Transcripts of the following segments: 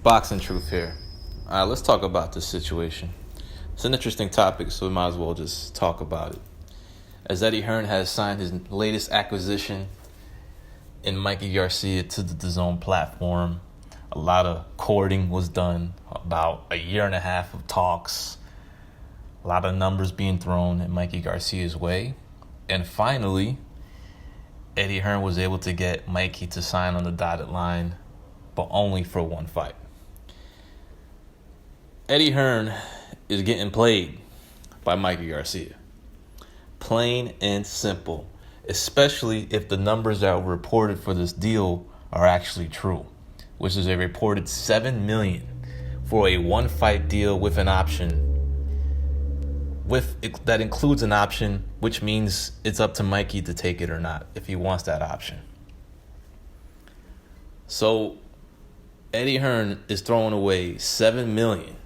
Boxing truth here. All right, let's talk about this situation. It's an interesting topic, so we might as well just talk about it. As Eddie Hearn has signed his latest acquisition in Mikey Garcia to the DAZN platform, a lot of courting was done, about a year and a half of talks, a lot of numbers being thrown in Mikey Garcia's way. And finally, Eddie Hearn was able to get Mikey to sign on the dotted line, but only for one fight. Eddie Hearn is getting played by Mikey Garcia. Plain and simple, especially if the numbers that were reported for this deal are actually true, which is a reported $7 million for a one-fight deal with an option. That includes an option, which means it's up to Mikey to take it or not if he wants that option. So Eddie Hearn is throwing away $7 million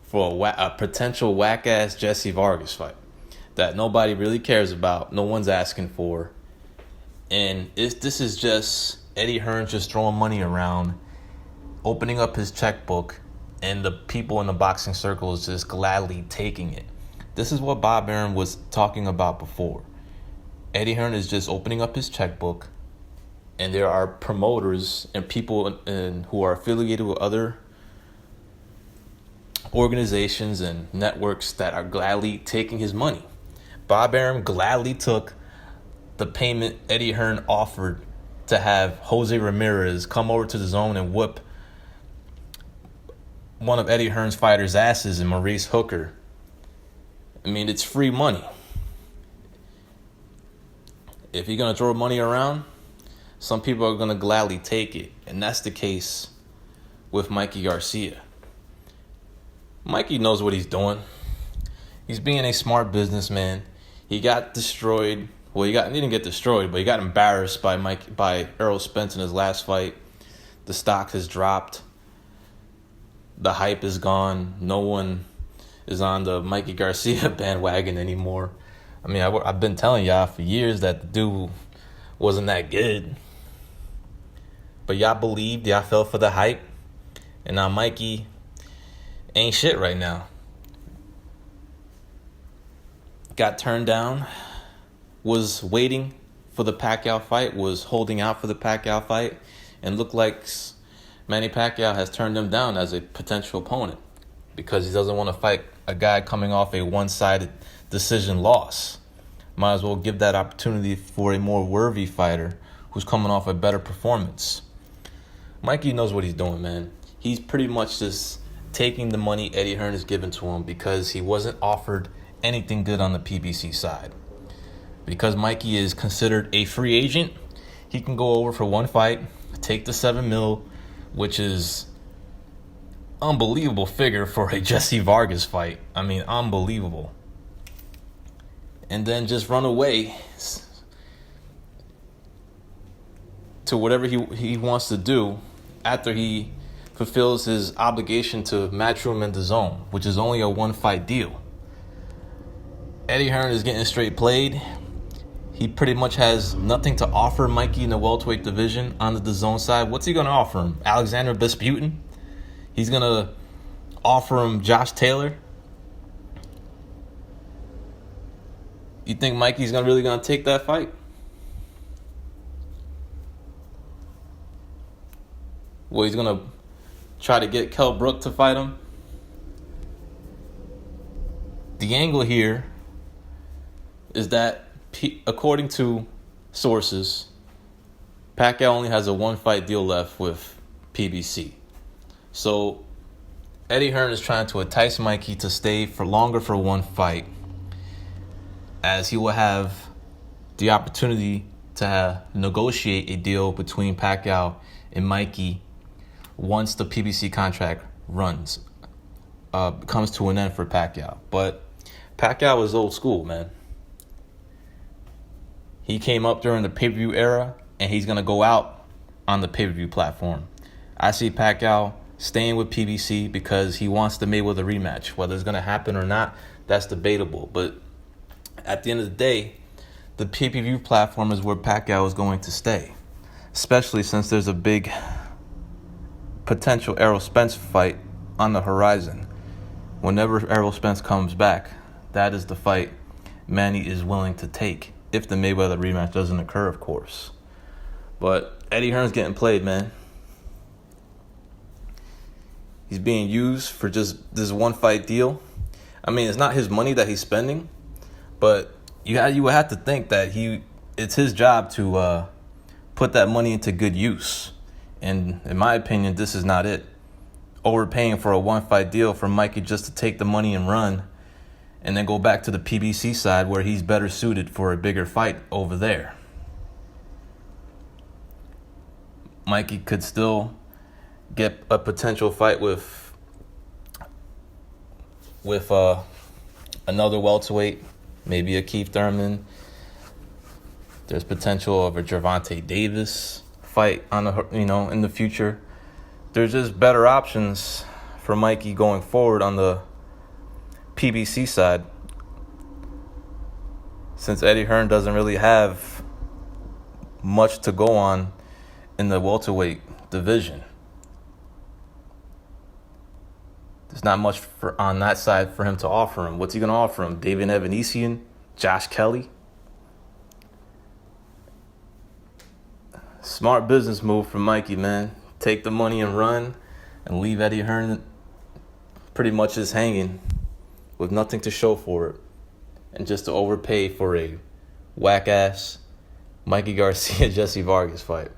for a potential whack-ass Jesse Vargas fight that nobody really cares about, no one's asking for. And this is just Eddie Hearn just throwing money around, opening up his checkbook, and the people in the boxing circle is just gladly taking it. This is what Bob Arum was talking about before. Eddie Hearn is just opening up his checkbook, and there are promoters and people who are affiliated with other organizations and networks that are gladly taking his money. Bob Arum gladly took the payment Eddie Hearn offered to have Jose Ramirez come over to the zone and whip one of Eddie Hearn's fighters' asses and Maurice Hooker. I mean, it's free money. If you're going to throw money around, some people are going to gladly take it. And that's the case with Mikey Garcia. Mikey knows what he's doing. He's being a smart businessman. He got destroyed. Well, he didn't get destroyed, but he got embarrassed by Errol Spence in his last fight. The stock has dropped. The hype is gone. No one is on the Mikey Garcia bandwagon anymore. I mean, I've been telling y'all for years that the dude wasn't that good. But y'all believed, y'all fell for the hype. And now Mikey ain't shit right now. Got turned down. Was waiting for the Pacquiao fight. Was holding out for the Pacquiao fight. And looked like Manny Pacquiao has turned him down as a potential opponent, because he doesn't want to fight a guy coming off a one-sided decision loss. Might as well give that opportunity for a more worthy fighter who's coming off a better performance. Mikey knows what he's doing, man. He's pretty much just taking the money Eddie Hearn has given to him because he wasn't offered anything good on the PBC side. Because Mikey is considered a free agent, he can go over for one fight, take the $7 million, which is unbelievable figure for a Jesse Vargas fight. I mean, unbelievable. And then just run away to whatever he wants to do after he fulfills his obligation to Matchroom and DAZN, which is only a one-fight deal. Eddie Hearn is getting straight played. He pretty much has nothing to offer Mikey in the welterweight division on the DAZN side. What's he going to offer him? Alexander Vesputin? He's going to offer him Josh Taylor? You think Mikey's really going to take that fight? Well, he's going to try to get Kell Brook to fight him? The angle here is that, according to sources, Pacquiao only has a one-fight deal left with PBC. So Eddie Hearn is trying to entice Mikey to stay for longer for one fight, as he will have the opportunity to negotiate a deal between Pacquiao and Mikey once the PBC contract comes to an end for Pacquiao. But Pacquiao is old school, man. He came up during the pay-per-view era, and he's going to go out on the pay-per-view platform. I see Pacquiao staying with PBC because he wants the Mayweather rematch. Whether it's going to happen or not, that's debatable. But at the end of the day, the pay-per-view platform is where Pacquiao is going to stay, especially since there's a big potential Errol Spence fight on the horizon. Whenever Errol Spence comes back, that is the fight Manny is willing to take, if the Mayweather rematch doesn't occur, of course. But Eddie Hearn's getting played, man. He's being used for just this one fight deal. I mean, it's not his money that he's spending, but you would have to think that it's his job to put that money into good use. And in my opinion, this is not it. Overpaying for a one-fight deal for Mikey just to take the money and run, and then go back to the PBC side where he's better suited for a bigger fight over there. Mikey could still get a potential fight with another welterweight, maybe a Keith Thurman. There's potential of a Gervonta Davis fight in the future. There's just better options for Mikey going forward on the PBC side, since Eddie Hearn doesn't really have much to go on in the welterweight division. There's not much on that side for him to offer him. What's he going to offer him? David Evanesian? Josh Kelly? Smart business move from Mikey, man. Take the money and run, and leave Eddie Hearn pretty much just hanging with nothing to show for it, and just to overpay for a whack-ass Mikey Garcia Jesse Vargas fight.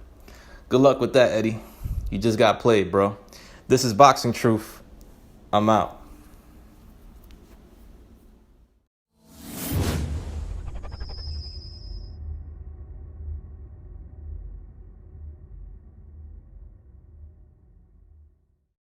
Good luck with that, Eddie. You just got played, bro. This is Boxing Truth. I'm out.